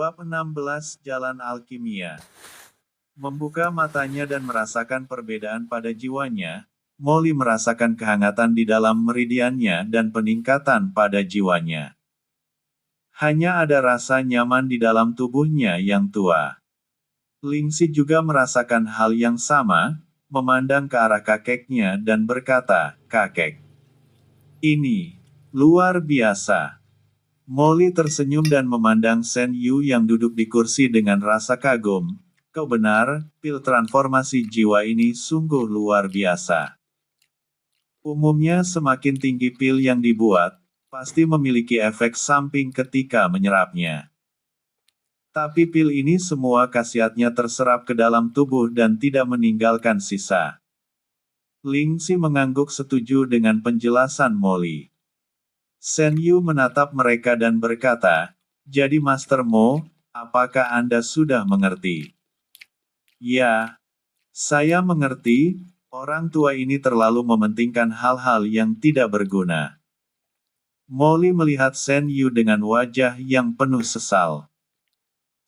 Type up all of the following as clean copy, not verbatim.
Bab 16 Jalan Alkimia. Membuka matanya dan merasakan perbedaan pada jiwanya, Molly merasakan kehangatan di dalam meridiannya dan peningkatan pada jiwanya. Hanya ada rasa nyaman di dalam tubuhnya yang tua. Lingxi juga merasakan hal yang sama, memandang ke arah kakeknya dan berkata, "Kakek, ini luar biasa." Molly tersenyum dan memandang Shen Yu yang duduk di kursi dengan rasa kagum. "Kau benar, pil transformasi jiwa ini sungguh luar biasa. Umumnya semakin tinggi pil yang dibuat, pasti memiliki efek samping ketika menyerapnya. Tapi pil ini semua khasiatnya terserap ke dalam tubuh dan tidak meninggalkan sisa." Lingxi mengangguk setuju dengan penjelasan Molly. Shen Yu menatap mereka dan berkata, "Jadi Master Mo, apakah Anda sudah mengerti?" "Ya, saya mengerti, orang tua ini terlalu mementingkan hal-hal yang tidak berguna." Molly melihat Shen Yu dengan wajah yang penuh sesal.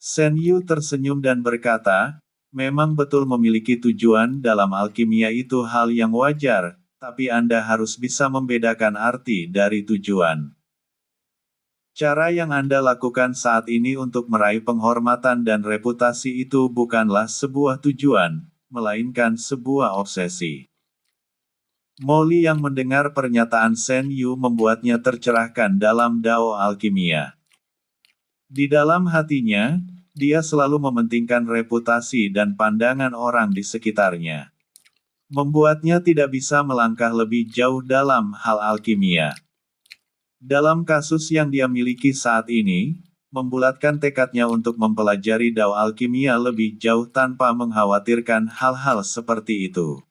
Shen Yu tersenyum dan berkata, "Memang betul memiliki tujuan dalam alkimia itu hal yang wajar, tapi Anda harus bisa membedakan arti dari tujuan. Cara yang Anda lakukan saat ini untuk meraih penghormatan dan reputasi itu bukanlah sebuah tujuan, melainkan sebuah obsesi." Molly yang mendengar pernyataan Shen Yu membuatnya tercerahkan dalam dao alkimia. Di dalam hatinya, dia selalu mementingkan reputasi dan pandangan orang di sekitarnya. Membuatnya tidak bisa melangkah lebih jauh dalam hal alkimia. Dalam kasus yang dia miliki saat ini, membulatkan tekadnya untuk mempelajari dao alkimia lebih jauh tanpa mengkhawatirkan hal-hal seperti itu.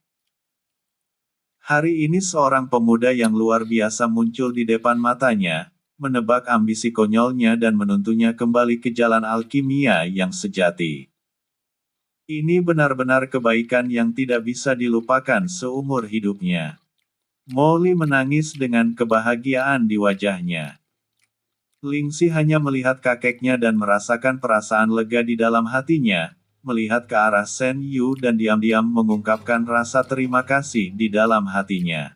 Hari ini seorang pemuda yang luar biasa muncul di depan matanya, menebak ambisi konyolnya dan menuntunnya kembali ke jalan alkimia yang sejati. Ini benar-benar kebaikan yang tidak bisa dilupakan seumur hidupnya. Molly menangis dengan kebahagiaan di wajahnya. Lingxi hanya melihat kakeknya dan merasakan perasaan lega di dalam hatinya, melihat ke arah Shen Yu dan diam-diam mengungkapkan rasa terima kasih di dalam hatinya.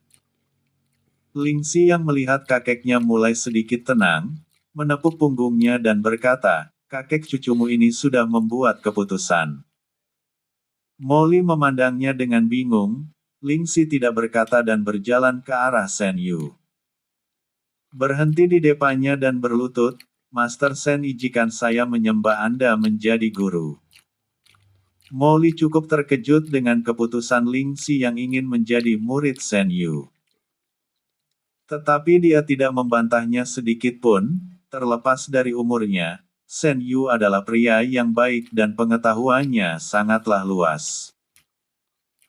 Lingxi yang melihat kakeknya mulai sedikit tenang, menepuk punggungnya dan berkata, "Kakek cucumu ini sudah membuat keputusan." Molly memandangnya dengan bingung. Lingxi tidak berkata dan berjalan ke arah Shen Yu. Berhenti di depannya dan berlutut, "Master Shen, izinkan saya menyembah Anda menjadi guru." Molly cukup terkejut dengan keputusan Lingxi yang ingin menjadi murid Shen Yu. Tetapi dia tidak membantahnya sedikit pun, terlepas dari umurnya. Shen Yu adalah pria yang baik dan pengetahuannya sangatlah luas.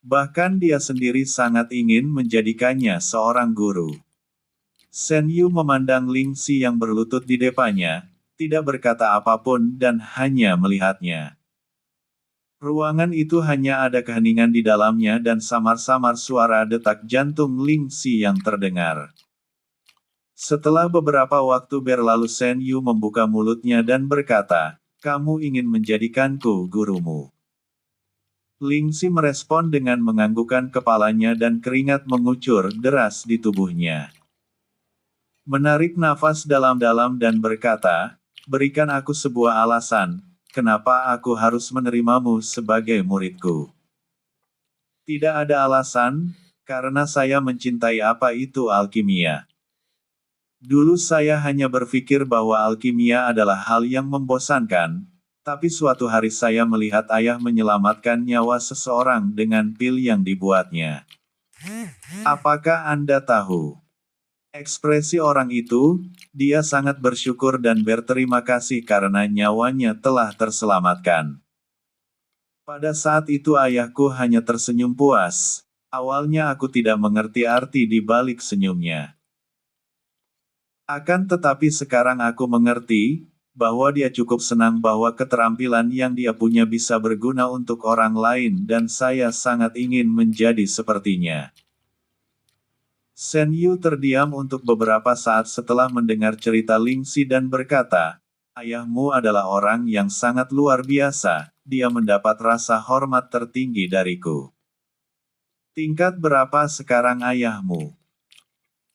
Bahkan dia sendiri sangat ingin menjadikannya seorang guru. Shen Yu memandang Lingxi yang berlutut di depannya, tidak berkata apapun dan hanya melihatnya. Ruangan itu hanya ada keheningan di dalamnya dan samar-samar suara detak jantung Lingxi yang terdengar. Setelah beberapa waktu berlalu Shen Yu membuka mulutnya dan berkata, "Kamu ingin menjadikanku gurumu?" Lingxi merespon dengan menganggukkan kepalanya dan keringat mengucur deras di tubuhnya. Menarik nafas dalam-dalam dan berkata, "Berikan aku sebuah alasan, kenapa aku harus menerimamu sebagai muridku." "Tidak ada alasan, karena saya mencintai apa itu alkimia. Dulu saya hanya berpikir bahwa alkimia adalah hal yang membosankan, tapi suatu hari saya melihat ayah menyelamatkan nyawa seseorang dengan pil yang dibuatnya. Apakah Anda tahu?" Ekspresi orang itu, dia sangat bersyukur dan berterima kasih karena nyawanya telah terselamatkan. Pada saat itu ayahku hanya tersenyum puas. Awalnya aku tidak mengerti arti di balik senyumnya. Akan tetapi sekarang aku mengerti, bahwa dia cukup senang bahwa keterampilan yang dia punya bisa berguna untuk orang lain dan saya sangat ingin menjadi sepertinya. Shen Yu terdiam untuk beberapa saat setelah mendengar cerita Lingxi dan berkata, Ayahmu adalah orang yang sangat luar biasa, dia mendapat rasa hormat tertinggi dariku. Tingkat berapa sekarang ayahmu?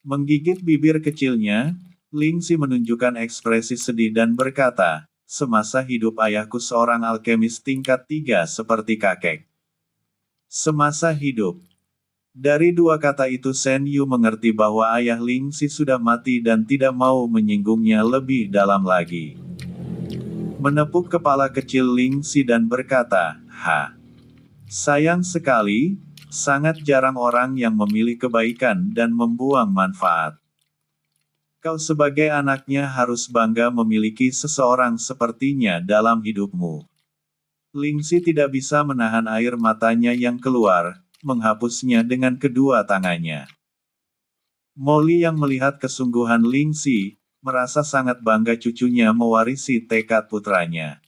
Menggigit bibir kecilnya, Lingxi menunjukkan ekspresi sedih dan berkata, semasa hidup ayahku seorang alkemis tingkat 3 seperti kakek. Semasa hidup. Dari dua kata itu Shen Yu mengerti bahwa ayah Lingxi sudah mati dan tidak mau menyinggungnya lebih dalam lagi. Menepuk kepala kecil Lingxi dan berkata, sayang sekali, sangat jarang orang yang memilih kebaikan dan membuang manfaat. Kau sebagai anaknya harus bangga memiliki seseorang sepertinya dalam hidupmu. Lingxi tidak bisa menahan air matanya yang keluar, menghapusnya dengan kedua tangannya. Molly yang melihat kesungguhan Lingxi, merasa sangat bangga cucunya mewarisi tekad putranya.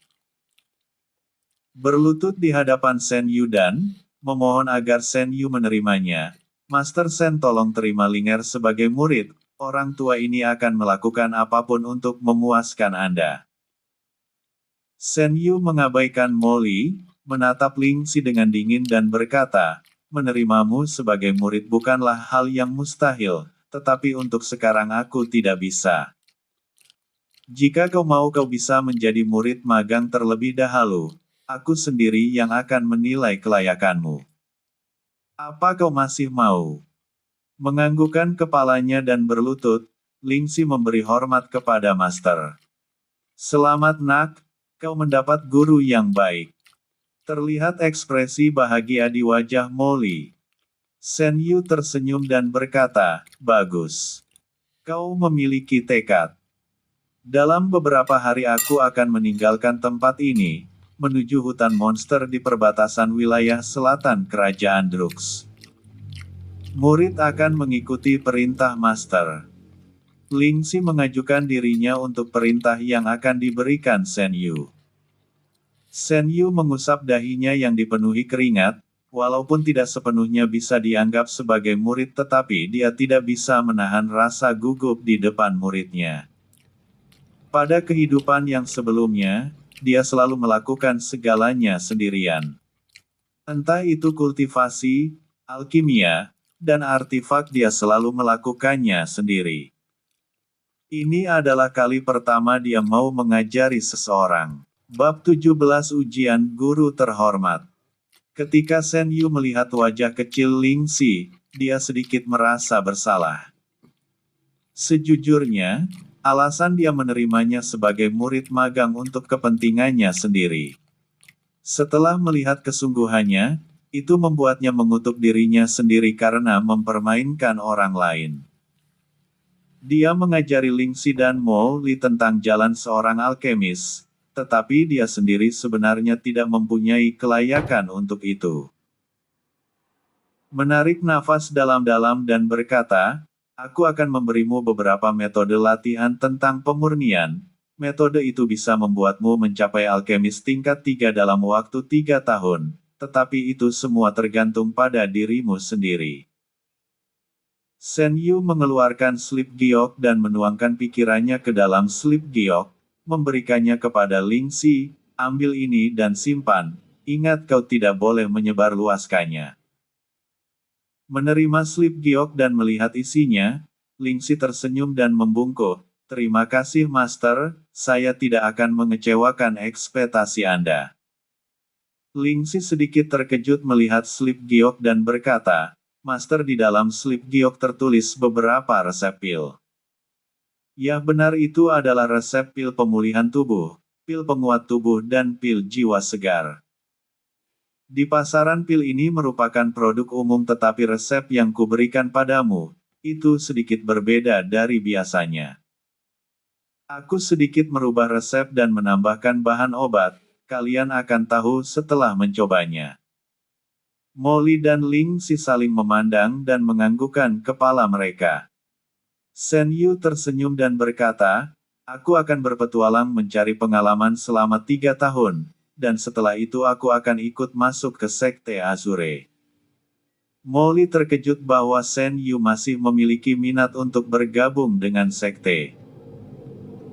Berlutut di hadapan Shen Yu dan memohon agar Shen Yu menerimanya. Master Shen, tolong terima Linger sebagai murid, orang tua ini akan melakukan apapun untuk memuaskan Anda. Shen Yu mengabaikan Molly, menatap Lingxi dengan dingin dan berkata, menerimamu sebagai murid bukanlah hal yang mustahil, tetapi untuk sekarang aku tidak bisa. Jika kau mau kau bisa menjadi murid magang terlebih dahulu, aku sendiri yang akan menilai kelayakanmu. Apa kau masih mau? Menganggukkan kepalanya dan berlutut, Lingxi memberi hormat kepada Master. Selamat nak, kau mendapat guru yang baik. Terlihat ekspresi bahagia di wajah Molly. Shen Yu tersenyum dan berkata, bagus. Kau memiliki tekad. Dalam beberapa hari aku akan meninggalkan tempat ini, menuju hutan monster di perbatasan wilayah selatan kerajaan Drux. Murid akan mengikuti perintah Master. Lingxi mengajukan dirinya untuk perintah yang akan diberikan Shen Yu. Shen Yu mengusap dahinya yang dipenuhi keringat, walaupun tidak sepenuhnya bisa dianggap sebagai murid tetapi dia tidak bisa menahan rasa gugup di depan muridnya. Pada kehidupan yang sebelumnya, dia selalu melakukan segalanya sendirian. Entah itu kultivasi, alkimia, dan artefak dia selalu melakukannya sendiri. Ini adalah kali pertama dia mau mengajari seseorang. Bab 17 Ujian Guru Terhormat. Ketika Shen Yu melihat wajah kecil Lingxi, dia sedikit merasa bersalah. Sejujurnya, alasan dia menerimanya sebagai murid magang untuk kepentingannya sendiri. Setelah melihat kesungguhannya, itu membuatnya mengutuk dirinya sendiri karena mempermainkan orang lain. Dia mengajari Lingxi dan Molly tentang jalan seorang alkemis, tetapi dia sendiri sebenarnya tidak mempunyai kelayakan untuk itu. Menarik nafas dalam-dalam dan berkata, aku akan memberimu beberapa metode latihan tentang pemurnian. Metode itu bisa membuatmu mencapai alkemis tingkat 3 dalam waktu 3 tahun, tetapi itu semua tergantung pada dirimu sendiri. Shen Yu mengeluarkan slip giok dan menuangkan pikirannya ke dalam slip giok, memberikannya kepada Lingxi, ambil ini dan simpan, ingat kau tidak boleh menyebarluaskannya. Menerima slip giok dan melihat isinya, Lingxi tersenyum dan membungkuk, terima kasih Master, saya tidak akan mengecewakan ekspektasi Anda. Lingxi sedikit terkejut melihat slip giok dan berkata, Master, di dalam slip giok tertulis beberapa resep pil. Ya benar, itu adalah resep pil pemulihan tubuh, pil penguat tubuh dan pil jiwa segar. Di pasaran pil ini merupakan produk umum tetapi resep yang kuberikan padamu, itu sedikit berbeda dari biasanya. Aku sedikit merubah resep dan menambahkan bahan obat, kalian akan tahu setelah mencobanya. Molly dan Lingxi saling memandang dan menganggukkan kepala mereka. Shen Yu tersenyum dan berkata, aku akan berpetualang mencari pengalaman selama 3 tahun. Dan setelah itu aku akan ikut masuk ke Sekte Azure. Molly terkejut bahwa Shen Yu masih memiliki minat untuk bergabung dengan sekte.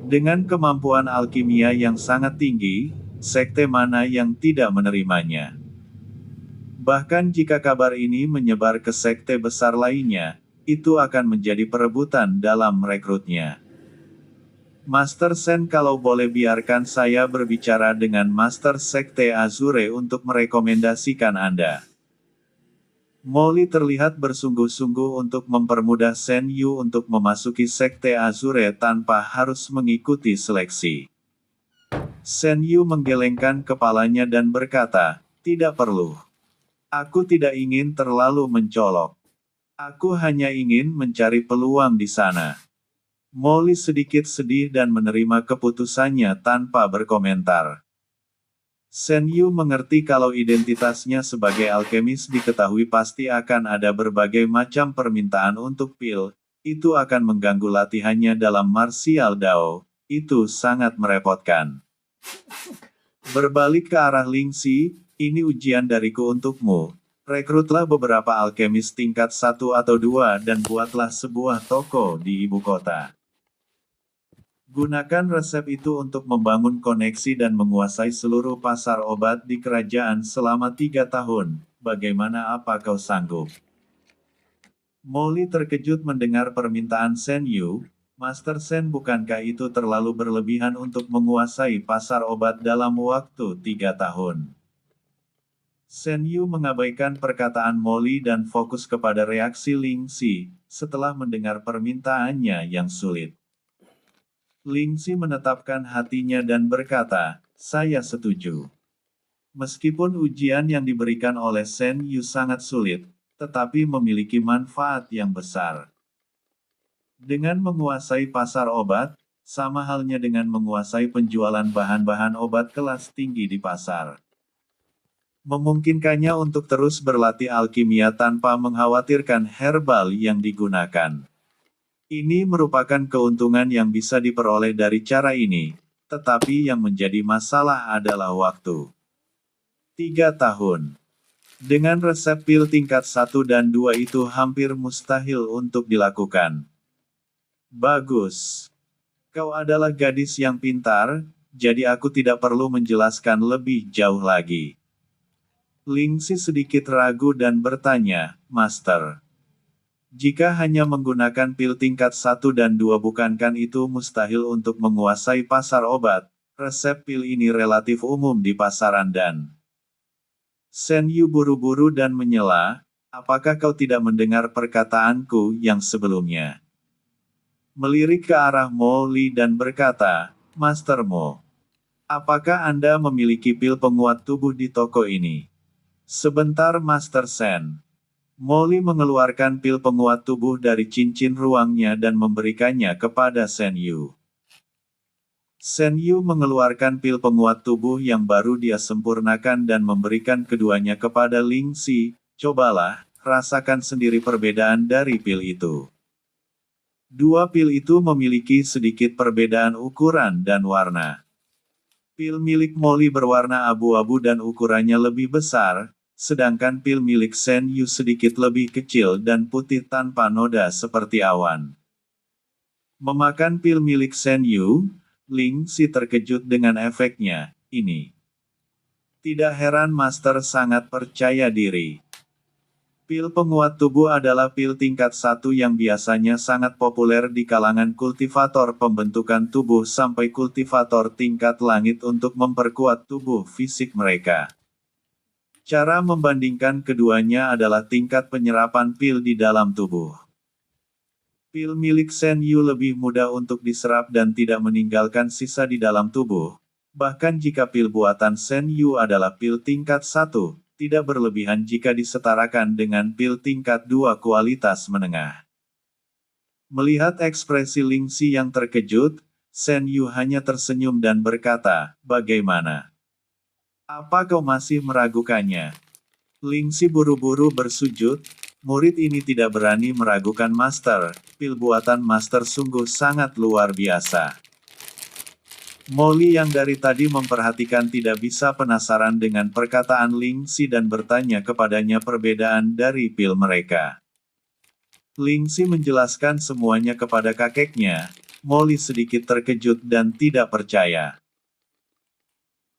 Dengan kemampuan alkimia yang sangat tinggi, sekte mana yang tidak menerimanya? Bahkan jika kabar ini menyebar ke sekte besar lainnya, itu akan menjadi perebutan dalam merekrutnya. Master Sen, kalau boleh biarkan saya berbicara dengan Master Sekte Azure untuk merekomendasikan Anda. Molly terlihat bersungguh-sungguh untuk mempermudah Sen Yu untuk memasuki Sekte Azure tanpa harus mengikuti seleksi. Sen Yu menggelengkan kepalanya dan berkata, "Tidak perlu. Aku tidak ingin terlalu mencolok. Aku hanya ingin mencari peluang di sana." Molly sedikit sedih dan menerima keputusannya tanpa berkomentar. Sen Yu mengerti kalau identitasnya sebagai alkemis diketahui pasti akan ada berbagai macam permintaan untuk pil, itu akan mengganggu latihannya dalam martial Dao, itu sangat merepotkan. Berbalik ke arah Ling Xi, ini ujian dariku untukmu. Rekrutlah beberapa alkemis tingkat 1 atau 2 dan buatlah sebuah toko di ibu kota. Gunakan resep itu untuk membangun koneksi dan menguasai seluruh pasar obat di kerajaan selama 3 tahun. Bagaimana, apa kau sanggup? Molly terkejut mendengar permintaan Sen Yu. Master Sen, bukankah itu terlalu berlebihan untuk menguasai pasar obat dalam waktu 3 tahun? Sen Yu mengabaikan perkataan Molly dan fokus kepada reaksi Ling Xi, setelah mendengar permintaannya yang sulit. Ling Xi menetapkan hatinya dan berkata, "Saya setuju." Meskipun ujian yang diberikan oleh Sen Yu sangat sulit, tetapi memiliki manfaat yang besar. Dengan menguasai pasar obat, sama halnya dengan menguasai penjualan bahan-bahan obat kelas tinggi di pasar. Memungkinkannya untuk terus berlatih alkimia tanpa mengkhawatirkan herbal yang digunakan. Ini merupakan keuntungan yang bisa diperoleh dari cara ini, tetapi yang menjadi masalah adalah waktu. 3 tahun. Dengan resep pil tingkat 1 dan 2 itu hampir mustahil untuk dilakukan. Bagus. Kau adalah gadis yang pintar, jadi aku tidak perlu menjelaskan lebih jauh lagi. Ling Xi sedikit ragu dan bertanya, "Master, jika hanya menggunakan pil tingkat 1 dan 2 bukankah itu mustahil untuk menguasai pasar obat? Resep pil ini relatif umum di pasaran dan..." Sen Yu buru-buru dan menyela, "Apakah kau tidak mendengar perkataanku yang sebelumnya?" Melirik ke arah Mo Li dan berkata, "Master Mo, apakah Anda memiliki pil penguat tubuh di toko ini?" "Sebentar, Master Sen." Molly mengeluarkan pil penguat tubuh dari cincin ruangnya dan memberikannya kepada Sen Yu. Sen Yu mengeluarkan pil penguat tubuh yang baru dia sempurnakan dan memberikan keduanya kepada Ling Xi. "Cobalah, rasakan sendiri perbedaan dari pil itu." Dua pil itu memiliki sedikit perbedaan ukuran dan warna. Pil milik Molly berwarna abu-abu dan ukurannya lebih besar, sedangkan pil milik Sen Yu sedikit lebih kecil dan putih tanpa noda seperti awan. Memakan pil milik Sen Yu, Ling Xi terkejut dengan efeknya. Ini. Tidak heran Master sangat percaya diri. Pil penguat tubuh adalah pil tingkat 1 yang biasanya sangat populer di kalangan kultivator pembentukan tubuh sampai kultivator tingkat langit untuk memperkuat tubuh fisik mereka. Cara membandingkan keduanya adalah tingkat penyerapan pil di dalam tubuh. Pil milik Sen Yu lebih mudah untuk diserap dan tidak meninggalkan sisa di dalam tubuh. Bahkan jika pil buatan Sen Yu adalah pil tingkat 1, tidak berlebihan jika disetarakan dengan pil tingkat 2 kualitas menengah. Melihat ekspresi Ling Xi yang terkejut, Sen Yu hanya tersenyum dan berkata, "Bagaimana? Apa kau masih meragukannya?" Ling Xi buru-buru bersujud, "Murid ini tidak berani meragukan Master, pil buatan Master sungguh sangat luar biasa." Molly yang dari tadi memperhatikan tidak bisa penasaran dengan perkataan Ling Xi dan bertanya kepadanya perbedaan dari pil mereka. Ling Xi menjelaskan semuanya kepada kakeknya, Molly sedikit terkejut dan tidak percaya.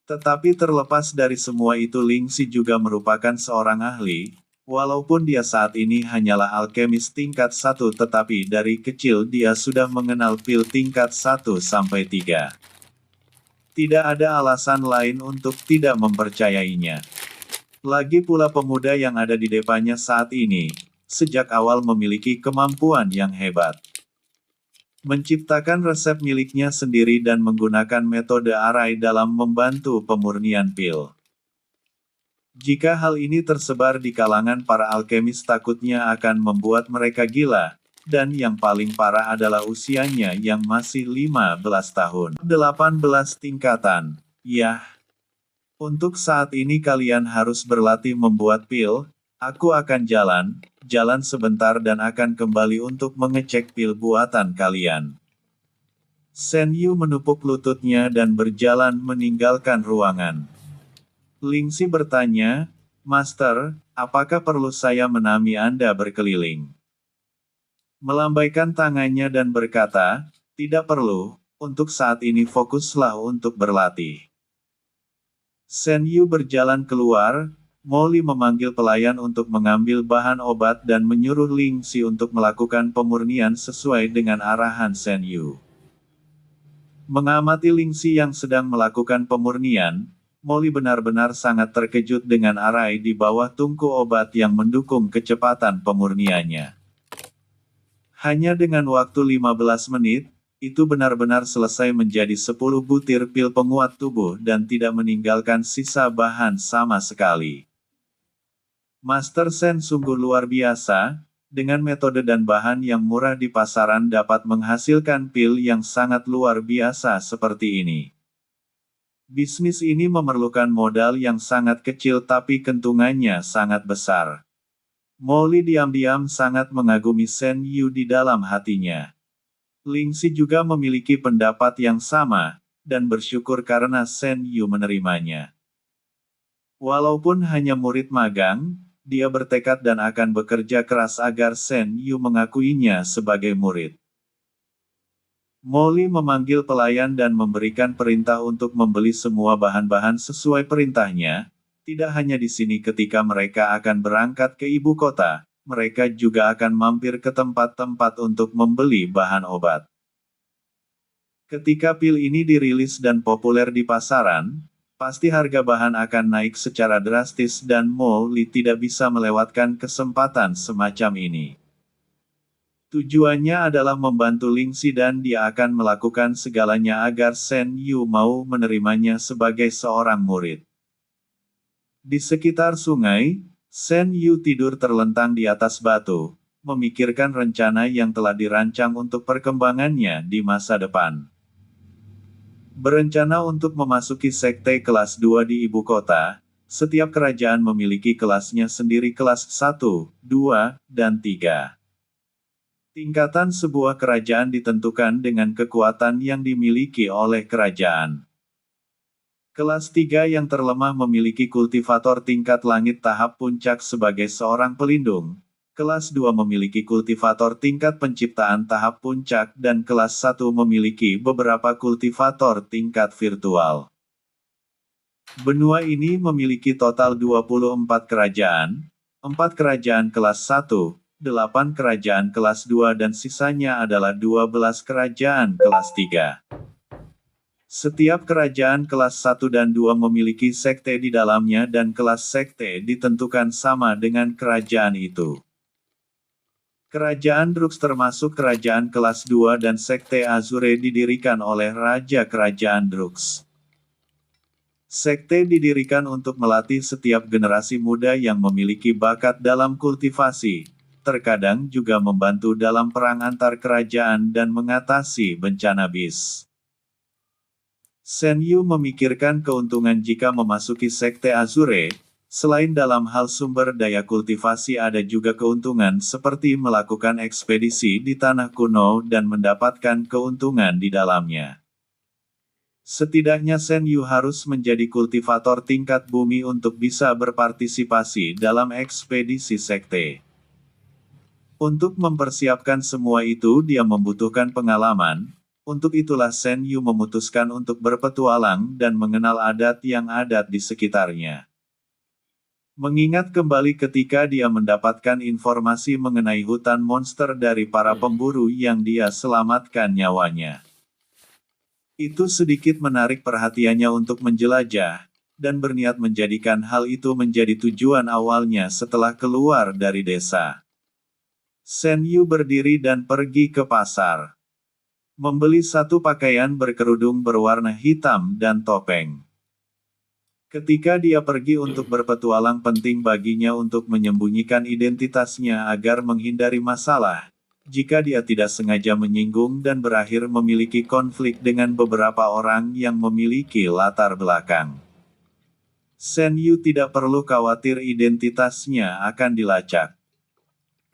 Tetapi terlepas dari semua itu Lingxi juga merupakan seorang ahli, walaupun dia saat ini hanyalah alkemis tingkat 1 tetapi dari kecil dia sudah mengenal pil tingkat 1 sampai 3. Tidak ada alasan lain untuk tidak mempercayainya. Lagi pula pemuda yang ada di depannya saat ini, sejak awal memiliki kemampuan yang hebat. Menciptakan resep miliknya sendiri dan menggunakan metode arai dalam membantu pemurnian pil. Jika hal ini tersebar di kalangan para alkemis takutnya akan membuat mereka gila, dan yang paling parah adalah usianya yang masih 15 tahun. 18 tingkatan. Yah. Untuk saat ini kalian harus berlatih membuat pil, aku akan jalan sebentar dan akan kembali untuk mengecek pil buatan kalian. Shen Yu menepuk lututnya dan berjalan meninggalkan ruangan. Lingxi bertanya, Master, apakah perlu saya menamai Anda berkeliling? Melambaikan tangannya dan berkata, tidak perlu, untuk saat ini fokuslah untuk berlatih. Shen Yu berjalan keluar, Molly memanggil pelayan untuk mengambil bahan obat dan menyuruh Lingxi untuk melakukan pemurnian sesuai dengan arahan Shen Yu. Mengamati Lingxi yang sedang melakukan pemurnian, Molly benar-benar sangat terkejut dengan arai di bawah tungku obat yang mendukung kecepatan pemurniannya. Hanya dengan waktu 15 menit, itu benar-benar selesai menjadi 10 butir pil penguat tubuh dan tidak meninggalkan sisa bahan sama sekali. Master Shen sungguh luar biasa, dengan metode dan bahan yang murah di pasaran dapat menghasilkan pil yang sangat luar biasa seperti ini. Bisnis ini memerlukan modal yang sangat kecil tapi keuntungannya sangat besar. Molly diam-diam sangat mengagumi Shen Yu di dalam hatinya. Lingxi juga memiliki pendapat yang sama, dan bersyukur karena Shen Yu menerimanya. Walaupun hanya murid magang, dia bertekad dan akan bekerja keras agar Shen Yu mengakuinya sebagai murid. Molly memanggil pelayan dan memberikan perintah untuk membeli semua bahan-bahan sesuai perintahnya, tidak hanya di sini ketika mereka akan berangkat ke ibu kota. Mereka juga akan mampir ke tempat-tempat untuk membeli bahan obat. Ketika pil ini dirilis dan populer di pasaran, pasti harga bahan akan naik secara drastis dan Molly tidak bisa melewatkan kesempatan semacam ini. Tujuannya adalah membantu Lingxi dan dia akan melakukan segalanya agar Shen Yu mau menerimanya sebagai seorang murid. Di sekitar sungai, Shen Yu tidur terlentang di atas batu, memikirkan rencana yang telah dirancang untuk perkembangannya di masa depan. Berencana untuk memasuki sekte kelas 2 di ibu kota, setiap kerajaan memiliki kelasnya sendiri kelas 1, 2, dan 3. Tingkatan sebuah kerajaan ditentukan dengan kekuatan yang dimiliki oleh kerajaan. Kelas 3 yang terlemah memiliki kultivator tingkat langit tahap puncak sebagai seorang pelindung. Kelas 2 memiliki kultivator tingkat penciptaan tahap puncak dan kelas 1 memiliki beberapa kultivator tingkat virtual. Benua ini memiliki total 24 kerajaan, 4 kerajaan kelas 1, 8 kerajaan kelas 2 dan sisanya adalah 12 kerajaan kelas 3. Setiap kerajaan kelas 1 dan 2 memiliki sekte di dalamnya dan kelas sekte ditentukan sama dengan kerajaan itu. Kerajaan Drux termasuk kerajaan kelas 2 dan sekte Azure didirikan oleh Raja Kerajaan Drux. Sekte didirikan untuk melatih setiap generasi muda yang memiliki bakat dalam kultivasi, terkadang juga membantu dalam perang antar kerajaan dan mengatasi bencana bis. Shen Yu memikirkan keuntungan jika memasuki sekte Azure, selain dalam hal sumber daya kultivasi ada juga keuntungan seperti melakukan ekspedisi di tanah kuno dan mendapatkan keuntungan di dalamnya. Setidaknya Shen Yu harus menjadi kultivator tingkat bumi untuk bisa berpartisipasi dalam ekspedisi sekte. Untuk mempersiapkan semua itu dia membutuhkan pengalaman, Untuk itulah Shen Yu memutuskan untuk berpetualang dan mengenal adat yang ada di sekitarnya. Mengingat kembali ketika dia mendapatkan informasi mengenai hutan monster dari para pemburu yang dia selamatkan nyawanya. Itu sedikit menarik perhatiannya untuk menjelajah, dan berniat menjadikan hal itu menjadi tujuan awalnya setelah keluar dari desa. Shen Yu berdiri dan pergi ke pasar. Membeli satu pakaian berkerudung berwarna hitam dan topeng. Ketika dia pergi untuk berpetualang, penting baginya untuk menyembunyikan identitasnya agar menghindari masalah, jika dia tidak sengaja menyinggung dan berakhir memiliki konflik dengan beberapa orang yang memiliki latar belakang. Shen Yu tidak perlu khawatir identitasnya akan dilacak.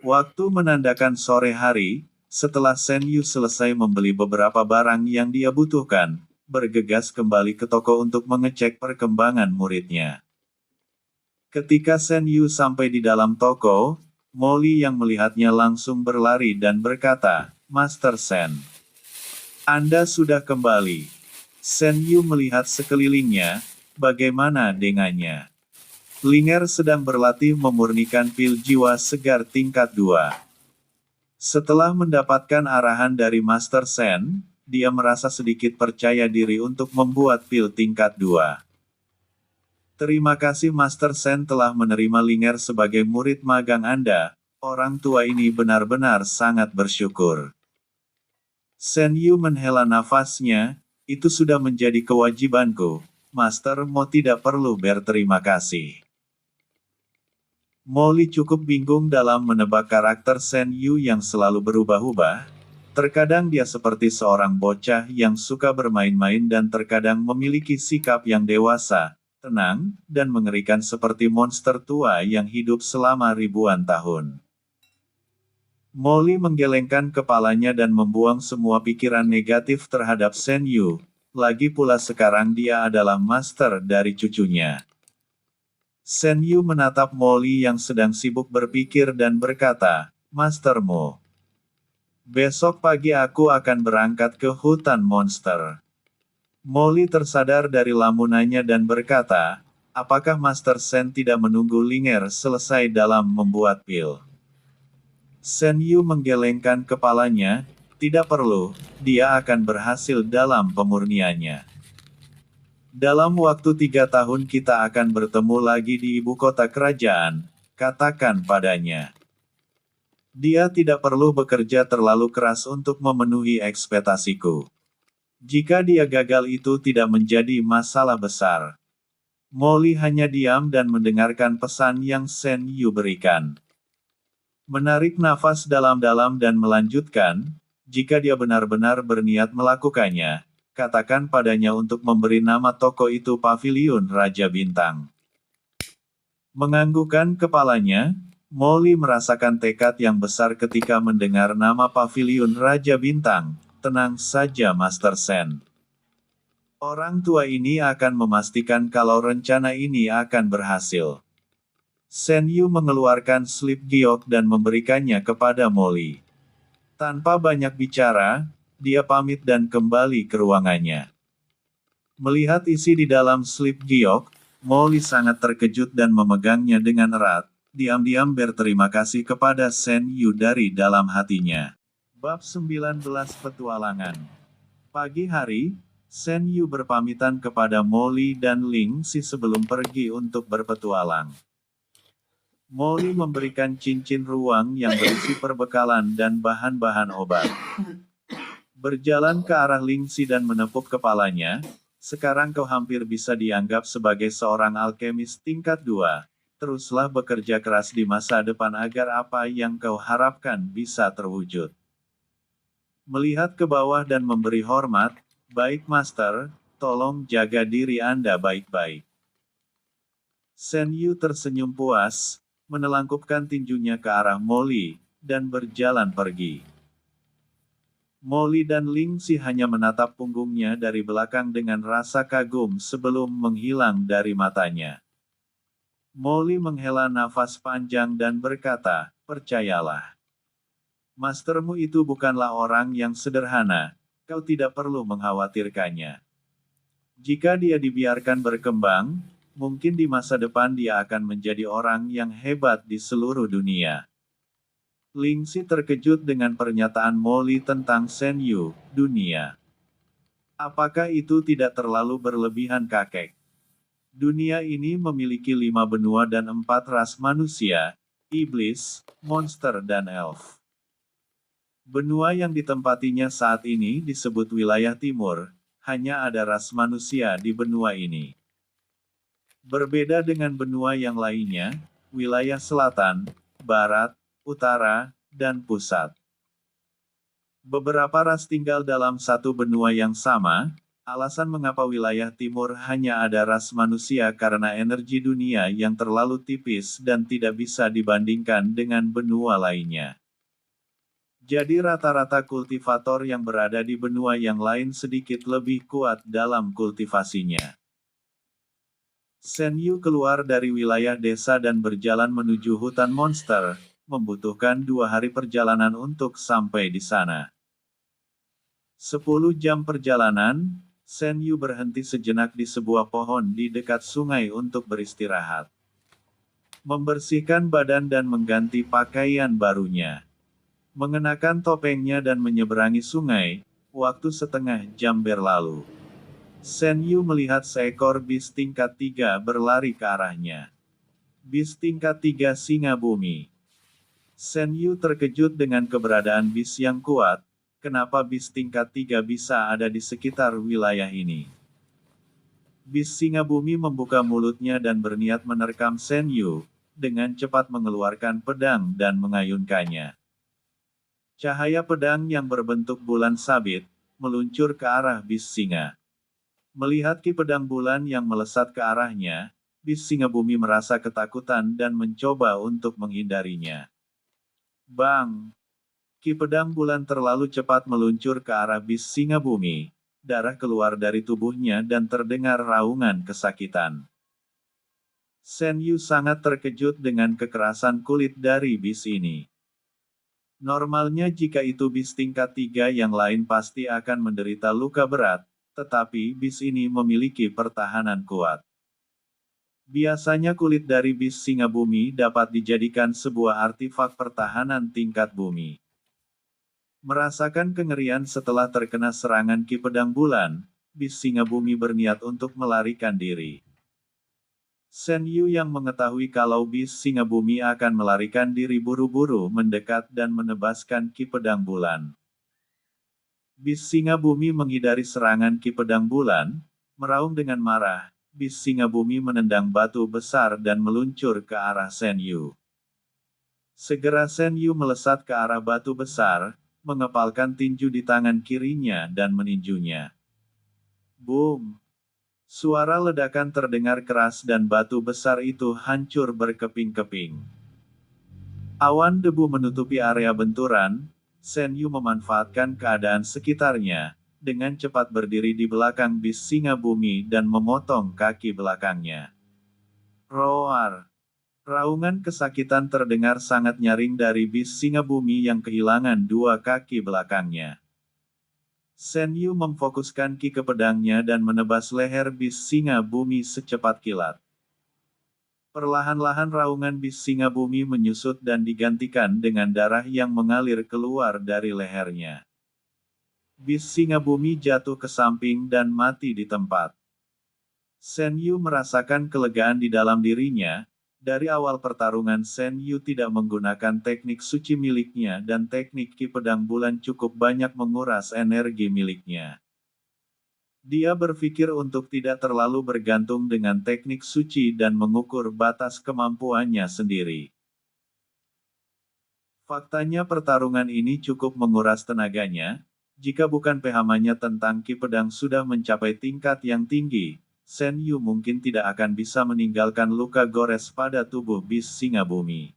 Waktu menandakan sore hari, setelah Shen Yu selesai membeli beberapa barang yang dia butuhkan, bergegas kembali ke toko untuk mengecek perkembangan muridnya. Ketika Shen Yu sampai di dalam toko, Molly yang melihatnya langsung berlari dan berkata, "Master Shen, Anda sudah kembali." Shen Yu melihat sekelilingnya, bagaimana dengannya? Linger sedang berlatih memurnikan pil jiwa segar tingkat 2. Setelah mendapatkan arahan dari Master Shen, dia merasa sedikit percaya diri untuk membuat pil tingkat 2. Terima kasih Master Shen telah menerima Linger sebagai murid magang Anda. Orang tua ini benar-benar sangat bersyukur. Shen Yu menghela nafasnya, itu sudah menjadi kewajibanku. Master Mo tidak perlu berterima kasih. Molly cukup bingung dalam menebak karakter Shen Yu yang selalu berubah-ubah. Terkadang dia seperti seorang bocah yang suka bermain-main dan terkadang memiliki sikap yang dewasa, tenang, dan mengerikan seperti monster tua yang hidup selama ribuan tahun. Molly menggelengkan kepalanya dan membuang semua pikiran negatif terhadap Shen Yu, lagi pula sekarang dia adalah master dari cucunya. Shen Yu menatap Molly yang sedang sibuk berpikir dan berkata, "Master Mo, besok pagi aku akan berangkat ke hutan monster." Molly tersadar dari lamunannya dan berkata, "Apakah Master Shen tidak menunggu Linger selesai dalam membuat pil?" Shen Yu menggelengkan kepalanya, "Tidak perlu, dia akan berhasil dalam pemurniannya. Dalam waktu 3 tahun kita akan bertemu lagi di ibu kota kerajaan," katakan padanya. "Dia tidak perlu bekerja terlalu keras untuk memenuhi ekspektasiku. Jika dia gagal itu tidak menjadi masalah besar." Molly hanya diam dan mendengarkan pesan yang Shen Yu berikan. Menarik nafas dalam-dalam dan melanjutkan, "Jika dia benar-benar berniat melakukannya, katakan padanya untuk memberi nama toko itu Paviliun Raja Bintang." Menganggukkan kepalanya, Molly merasakan tekad yang besar ketika mendengar nama Paviliun Raja Bintang. "Tenang saja Master Shen. Orang tua ini akan memastikan kalau rencana ini akan berhasil." Shen Yu mengeluarkan slip giok dan memberikannya kepada Molly. Tanpa banyak bicara, dia pamit dan kembali ke ruangannya. Melihat isi di dalam slip giok, Molly sangat terkejut dan memegangnya dengan erat. Diam-diam berterima kasih kepada Shen Yu dari dalam hatinya. Bab 19 Petualangan. Pagi hari, Shen Yu berpamitan kepada Molly dan Ling Si sebelum pergi untuk berpetualang. Molly memberikan cincin ruang yang berisi perbekalan dan bahan-bahan obat. Berjalan ke arah Ling Si dan menepuk kepalanya, "Sekarang kau hampir bisa dianggap sebagai seorang alkemis tingkat 2. Teruslah bekerja keras di masa depan agar apa yang kau harapkan bisa terwujud." Melihat ke bawah dan memberi hormat, "Baik Master, tolong jaga diri Anda baik-baik." Shen Yu tersenyum puas, menelangkupkan tinjunya ke arah Molly, dan berjalan pergi. Molly dan Ling Si hanya menatap punggungnya dari belakang dengan rasa kagum sebelum menghilang dari matanya. Molly menghela nafas panjang dan berkata, "Percayalah. Mastermu itu bukanlah orang yang sederhana. Kau tidak perlu mengkhawatirkannya. Jika dia dibiarkan berkembang, mungkin di masa depan dia akan menjadi orang yang hebat di seluruh dunia. Lingxi terkejut dengan pernyataan Molly tentang Shen Yu, dunia. Apakah itu tidak terlalu berlebihan, kakek? Dunia ini memiliki 5 benua dan 4 ras manusia, iblis, monster dan elf. Benua yang ditempatinya saat ini disebut wilayah timur, hanya ada ras manusia di benua ini. Berbeda dengan benua yang lainnya, wilayah selatan, barat, utara, dan pusat. Beberapa ras tinggal dalam satu benua yang sama. Alasan mengapa wilayah timur hanya ada ras manusia karena energi dunia yang terlalu tipis dan tidak bisa dibandingkan dengan benua lainnya. Jadi rata-rata kultivator yang berada di benua yang lain sedikit lebih kuat dalam kultivasinya. Shen Yu keluar dari wilayah desa dan berjalan menuju hutan monster, membutuhkan 2 hari perjalanan untuk sampai di sana. 10 jam perjalanan, Shen Yu berhenti sejenak di sebuah pohon di dekat sungai untuk beristirahat. Membersihkan badan dan mengganti pakaian barunya. Mengenakan topengnya dan menyeberangi sungai, waktu setengah jam berlalu. Shen Yu melihat seekor bis tingkat 3 berlari ke arahnya. Bis tingkat 3 singa bumi. Shen Yu terkejut dengan keberadaan bis yang kuat. Kenapa bis tingkat 3 bisa ada di sekitar wilayah ini? Bis singa bumi membuka mulutnya dan berniat menerkam Shen Yu, dengan cepat mengeluarkan pedang dan mengayunkannya. Cahaya pedang yang berbentuk bulan sabit, meluncur ke arah bis singa. Melihat ki pedang bulan yang melesat ke arahnya, bis singa bumi merasa ketakutan dan mencoba untuk menghindarinya. Bang! Ki pedang bulan terlalu cepat meluncur ke arah bis singa bumi. Darah keluar dari tubuhnya dan terdengar raungan kesakitan. Shen Yu sangat terkejut dengan kekerasan kulit dari bis ini. Normalnya jika itu bis tingkat 3 yang lain pasti akan menderita luka berat, tetapi bis ini memiliki pertahanan kuat. Biasanya kulit dari bis singa bumi dapat dijadikan sebuah artifak pertahanan tingkat bumi. Merasakan kengerian setelah terkena serangan ki pedang bulan, bis singa bumi berniat untuk melarikan diri. Shen Yu yang mengetahui kalau bis singa bumi akan melarikan diri buru-buru mendekat dan menebaskan ki pedang bulan. Bis singa bumi menghindari serangan ki pedang bulan, meraung dengan marah, bis singa bumi menendang batu besar dan meluncur ke arah Shen Yu. Segera Shen Yu melesat ke arah batu besar, mengepalkan tinju di tangan kirinya dan meninjunya. Boom! Suara ledakan terdengar keras dan batu besar itu hancur berkeping-keping. Awan debu menutupi area benturan. Shen Yu memanfaatkan keadaan sekitarnya, dengan cepat berdiri di belakang bis singa bumi dan memotong kaki belakangnya. Roar! Raungan kesakitan terdengar sangat nyaring dari bis singa bumi yang kehilangan 2 kaki belakangnya. Shen Yu memfokuskan ki ke pedangnya dan menebas leher bis singa bumi secepat kilat. Perlahan-lahan raungan bis singa bumi menyusut dan digantikan dengan darah yang mengalir keluar dari lehernya. Bis singa bumi jatuh ke samping dan mati di tempat. Shen Yu merasakan kelegaan di dalam dirinya. Dari awal pertarungan Shen Yu tidak menggunakan teknik suci miliknya dan teknik ki pedang bulan cukup banyak menguras energi miliknya. Dia berpikir untuk tidak terlalu bergantung dengan teknik suci dan mengukur batas kemampuannya sendiri. Faktanya pertarungan ini cukup menguras tenaganya. Jika bukan pahamannya tentang ki pedang sudah mencapai tingkat yang tinggi, Shen Yu mungkin tidak akan bisa meninggalkan luka gores pada tubuh bis singa bumi.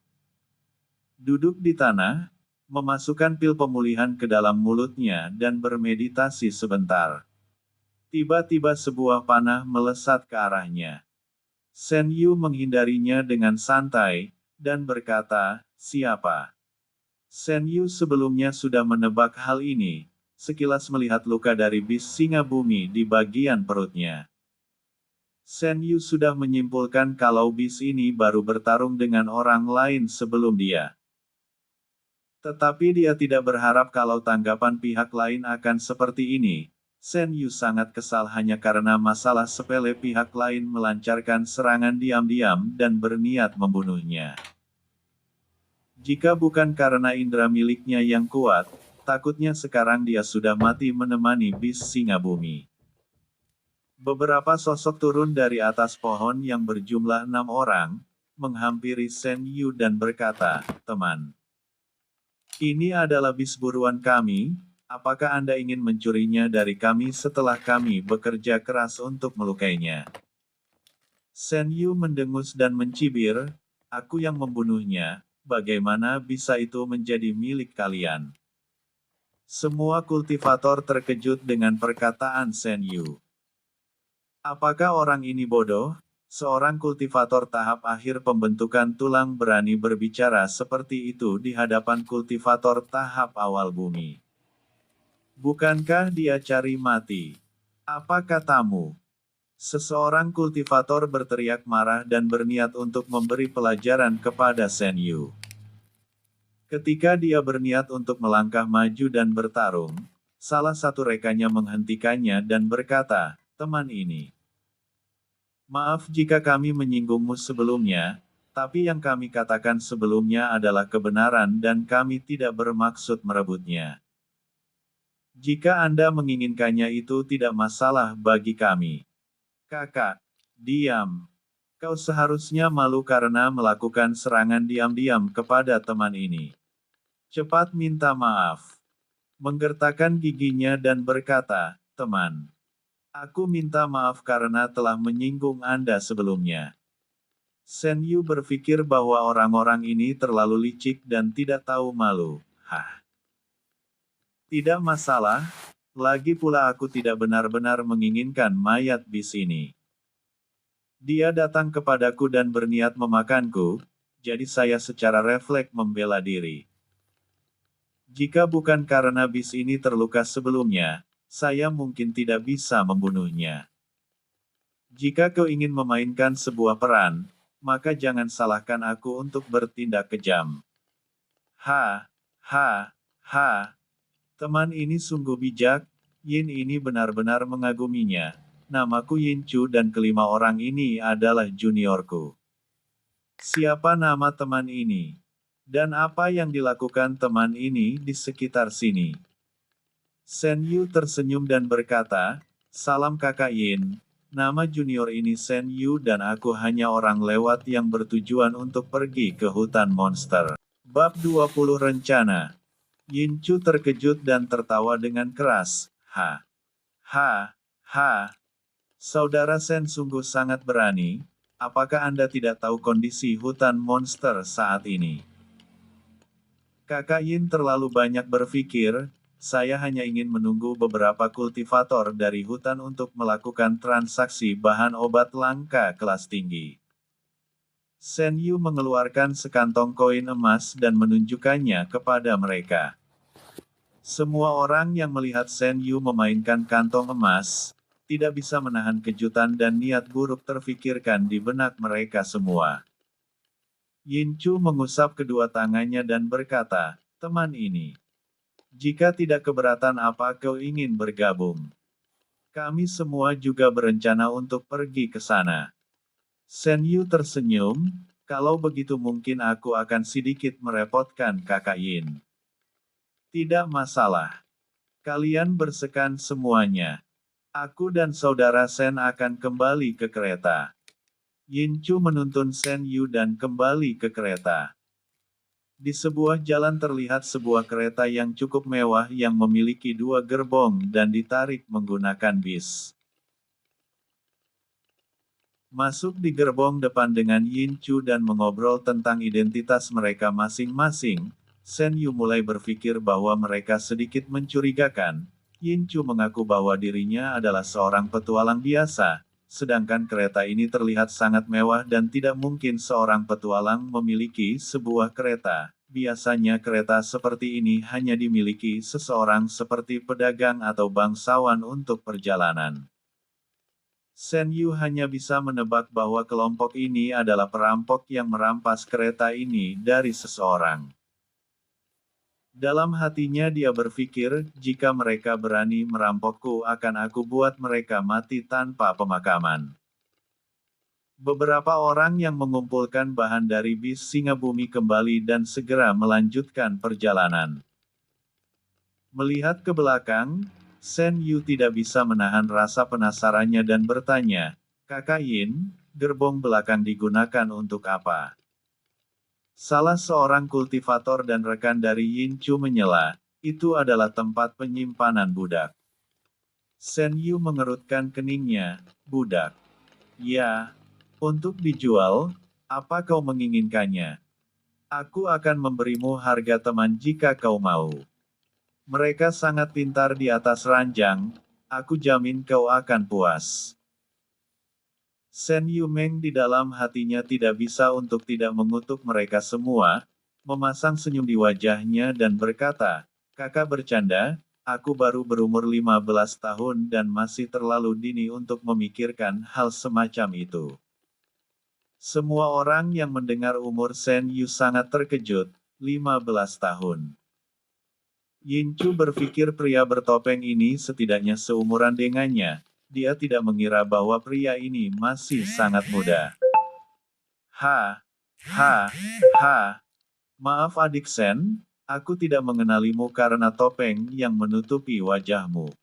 Duduk di tanah, memasukkan pil pemulihan ke dalam mulutnya dan bermeditasi sebentar. Tiba-tiba sebuah panah melesat ke arahnya. Shen Yu menghindarinya dengan santai, dan berkata, "Siapa?" Shen Yu sebelumnya sudah menebak hal ini. sekilas melihat luka dari bis singa bumi di bagian perutnya. Shen Yu sudah menyimpulkan kalau bis ini baru bertarung dengan orang lain sebelum dia. Tetapi dia tidak berharap kalau tanggapan pihak lain akan seperti ini. Shen Yu sangat kesal hanya karena masalah sepele pihak lain melancarkan serangan diam-diam dan berniat membunuhnya. Jika bukan karena indera miliknya yang kuat, takutnya sekarang dia sudah mati menemani bis singa bumi. Beberapa sosok turun dari atas pohon yang berjumlah 6 orang, menghampiri Shen Yu dan berkata, "Teman, ini adalah bis buruan kami. Apakah Anda ingin mencurinya dari kami setelah kami bekerja keras untuk melukainya?" Shen Yu mendengus dan mencibir, "Aku yang membunuhnya, bagaimana bisa itu menjadi milik kalian?" Semua kultivator terkejut dengan perkataan Shen Yu. Apakah orang ini bodoh? Seorang kultivator tahap akhir pembentukan tulang berani berbicara seperti itu di hadapan kultivator tahap awal bumi. Bukankah dia cari mati? Apa katamu? Seseorang kultivator berteriak marah dan berniat untuk memberi pelajaran kepada Shen Yu. Ketika dia berniat untuk melangkah maju dan bertarung, salah satu rekannya menghentikannya dan berkata, "Teman ini. Maaf jika kami menyinggungmu sebelumnya, tapi yang kami katakan sebelumnya adalah kebenaran dan kami tidak bermaksud merebutnya. Jika Anda menginginkannya itu tidak masalah bagi kami." "Kakak, diam. Kau seharusnya malu karena melakukan serangan diam-diam kepada teman ini. Cepat minta maaf." Menggertakkan giginya dan berkata, "Teman. Aku minta maaf karena telah menyinggung Anda sebelumnya." Shen Yu berpikir bahwa orang-orang ini terlalu licik dan tidak tahu malu. Hah. Tidak masalah, lagi pula aku tidak benar-benar menginginkan mayat bis ini. Dia datang kepadaku dan berniat memakanku, jadi saya secara refleks membela diri. Jika bukan karena bis ini terluka sebelumnya, saya mungkin tidak bisa membunuhnya. Jika kau ingin memainkan sebuah peran, maka jangan salahkan aku untuk bertindak kejam. Ha, ha, ha. Teman ini sungguh bijak, Yin ini benar-benar mengaguminya. Namaku Yin Chu dan kelima orang ini adalah juniorku. Siapa nama teman ini? Dan apa yang dilakukan teman ini di sekitar sini? Shen Yu tersenyum dan berkata, "Salam kakak Yin. Nama junior ini Shen Yu dan aku hanya orang lewat yang bertujuan untuk pergi ke hutan monster." Bab 20 Rencana. Yin Chu terkejut dan tertawa dengan keras. Ha. Ha. Ha. Saudara Shen sungguh sangat berani. Apakah Anda tidak tahu kondisi hutan monster saat ini? Kakak Yin terlalu banyak berpikir. Saya hanya ingin menunggu beberapa kultivator dari hutan untuk melakukan transaksi bahan obat langka kelas tinggi. Shen Yu mengeluarkan sekantong koin emas dan menunjukkannya kepada mereka. Semua orang yang melihat Shen Yu memainkan kantong emas, tidak bisa menahan kejutan dan niat buruk terfikirkan di benak mereka semua. Yin Chu mengusap kedua tangannya dan berkata, "Teman ini. Jika tidak keberatan apa kau ingin bergabung? Kami semua juga berencana untuk pergi ke sana." Shen Yu tersenyum, "Kalau begitu mungkin aku akan sedikit merepotkan kakak Yin." "Tidak masalah. Kalian bersekan semuanya. Aku dan saudara Shen akan kembali ke kereta." Yin Chu menuntun Shen Yu dan kembali ke kereta. Di sebuah jalan terlihat sebuah kereta yang cukup mewah yang memiliki 2 gerbong dan ditarik menggunakan bis. Masuk di gerbong depan dengan Yin Chu dan mengobrol tentang identitas mereka masing-masing, Shen Yu mulai berpikir bahwa mereka sedikit mencurigakan. Yin Chu mengaku bahwa dirinya adalah seorang petualang biasa, sedangkan kereta ini terlihat sangat mewah dan tidak mungkin seorang petualang memiliki sebuah kereta. biasanya kereta seperti ini hanya dimiliki seseorang seperti pedagang atau bangsawan untuk perjalanan. Shen Yu hanya bisa menebak bahwa kelompok ini adalah perampok yang merampas kereta ini dari seseorang. Dalam hatinya dia berpikir, jika mereka berani merampokku akan aku buat mereka mati tanpa pemakaman. Beberapa orang yang mengumpulkan bahan dari bis Singa Bumi kembali dan segera melanjutkan perjalanan. Melihat ke belakang, Shen Yu tidak bisa menahan rasa penasarannya dan bertanya, "Kakak Yin, gerbong belakang digunakan untuk apa?" Salah seorang kultivator dan rekan dari Yin Chu menyela, "Itu adalah tempat penyimpanan budak." Shen Yu mengerutkan keningnya, "Budak? Ya, untuk dijual, apa kau menginginkannya? Aku akan memberimu harga teman jika kau mau. Mereka sangat pintar di atas ranjang, aku jamin kau akan puas." Shen Yumeng di dalam hatinya tidak bisa untuk tidak mengutuk mereka semua, memasang senyum di wajahnya dan berkata, "Kakak bercanda, aku baru berumur 15 tahun dan masih terlalu dini untuk memikirkan hal semacam itu." Semua orang yang mendengar umur Shen Yu sangat terkejut, 15 tahun. Yin Chu berpikir pria bertopeng ini setidaknya seumuran dengannya, dia tidak mengira bahwa pria ini masih sangat muda. Ha, ha, ha. Maaf adik Shen, aku tidak mengenalimu karena topeng yang menutupi wajahmu.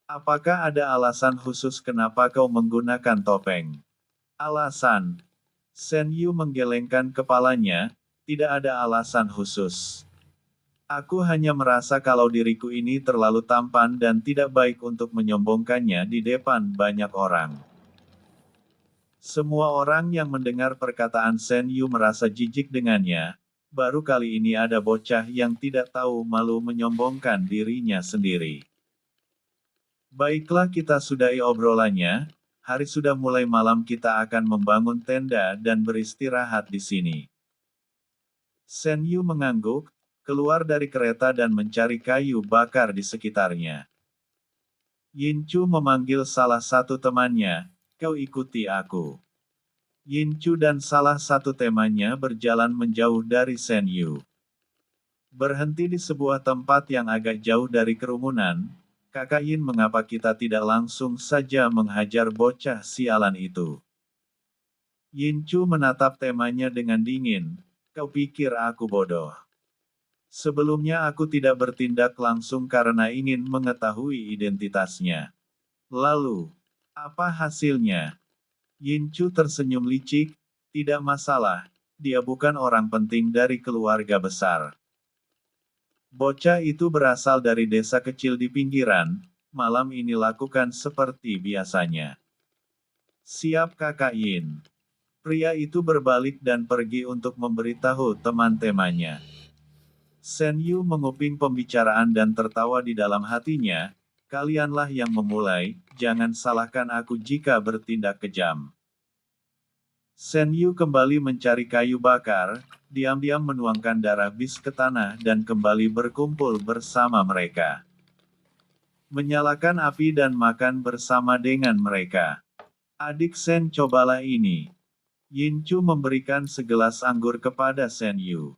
Apakah ada alasan khusus kenapa kau menggunakan topeng? Alasan? Shen Yu menggelengkan kepalanya, tidak ada alasan khusus. Aku hanya merasa kalau diriku ini terlalu tampan dan tidak baik untuk menyombongkannya di depan banyak orang. Semua orang yang mendengar perkataan Shen Yu merasa jijik dengannya, baru kali ini ada bocah yang tidak tahu malu menyombongkan dirinya sendiri. Baiklah kita sudahi obrolannya, hari sudah mulai malam kita akan membangun tenda dan beristirahat di sini. Shen Yu mengangguk, keluar dari kereta dan mencari kayu bakar di sekitarnya. Yin Chu memanggil salah satu temannya, "Kau ikuti aku." Yin Chu dan salah satu temannya berjalan menjauh dari Shen Yu. Berhenti di sebuah tempat yang agak jauh dari kerumunan, "Kakak Yin, mengapa kita tidak langsung saja menghajar bocah sialan itu?" Yin Chu menatap temannya dengan dingin, "Kau pikir aku bodoh? Sebelumnya aku tidak bertindak langsung karena ingin mengetahui identitasnya. Lalu, apa hasilnya?" Yin Chu tersenyum licik, "Tidak masalah, dia bukan orang penting dari keluarga besar. Bocah itu berasal dari desa kecil di pinggiran, malam ini lakukan seperti biasanya." "Siap Kakak Yin." Pria itu berbalik dan pergi untuk memberitahu teman-temannya. Shen Yu menguping pembicaraan dan tertawa di dalam hatinya, "Kalianlah yang memulai, jangan salahkan aku jika bertindak kejam." Shen Yu kembali mencari kayu bakar, diam-diam menuangkan darah bis ke tanah dan kembali berkumpul bersama mereka. Menyalakan api dan makan bersama dengan mereka. "Adik Shen, cobalah ini." Yin Chu memberikan segelas anggur kepada Shen Yu.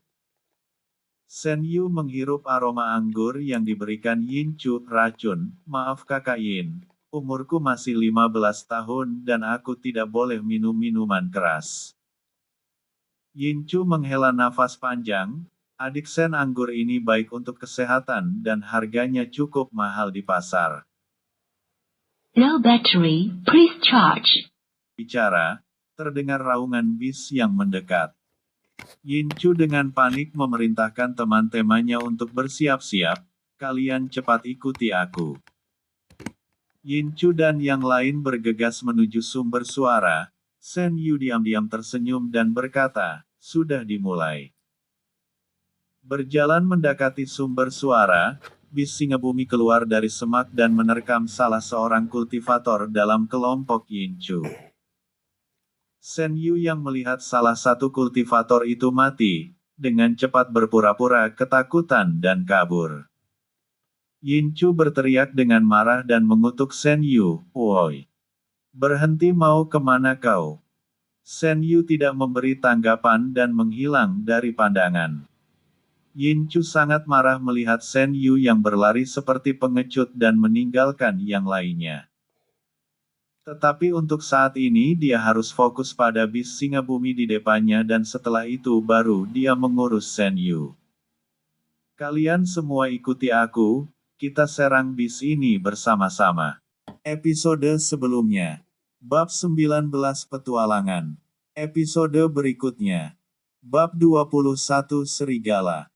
Shen Yu menghirup aroma anggur yang diberikan Yin Chu, "Racun, maaf Kakak Yin, umurku masih 15 tahun dan aku tidak boleh minum minuman keras." Yin Chu menghela nafas panjang, "Adik Shen, anggur ini baik untuk kesehatan dan harganya cukup mahal di pasar." Low battery, please charge. Bicara, terdengar raungan bis yang mendekat. Yin Chu dengan panik memerintahkan teman-temannya untuk bersiap-siap, "Kalian cepat ikuti aku." Yin Chu dan yang lain bergegas menuju sumber suara. Shen Yu diam-diam tersenyum dan berkata, "Sudah dimulai." Berjalan mendekati sumber suara, bis Singa Bumi keluar dari semak dan menerkam salah seorang kultivator dalam kelompok Yin Chu. Shen Yu yang melihat salah satu kultivator itu mati, dengan cepat berpura-pura ketakutan dan kabur. Yinchu berteriak dengan marah dan mengutuk Shen Yu, "Woi! Berhenti, mau kemana kau?" Shen Yu tidak memberi tanggapan dan menghilang dari pandangan. Yinchu sangat marah melihat Shen Yu yang berlari seperti pengecut dan meninggalkan yang lainnya. Tetapi untuk saat ini dia harus fokus pada bis singa bumi di depannya dan setelah itu baru dia mengurus Shen Yu. "Kalian semua ikuti aku, kita serang bis ini bersama-sama." Episode sebelumnya. Bab 19 Petualangan. Episode berikutnya. Bab 21 Serigala.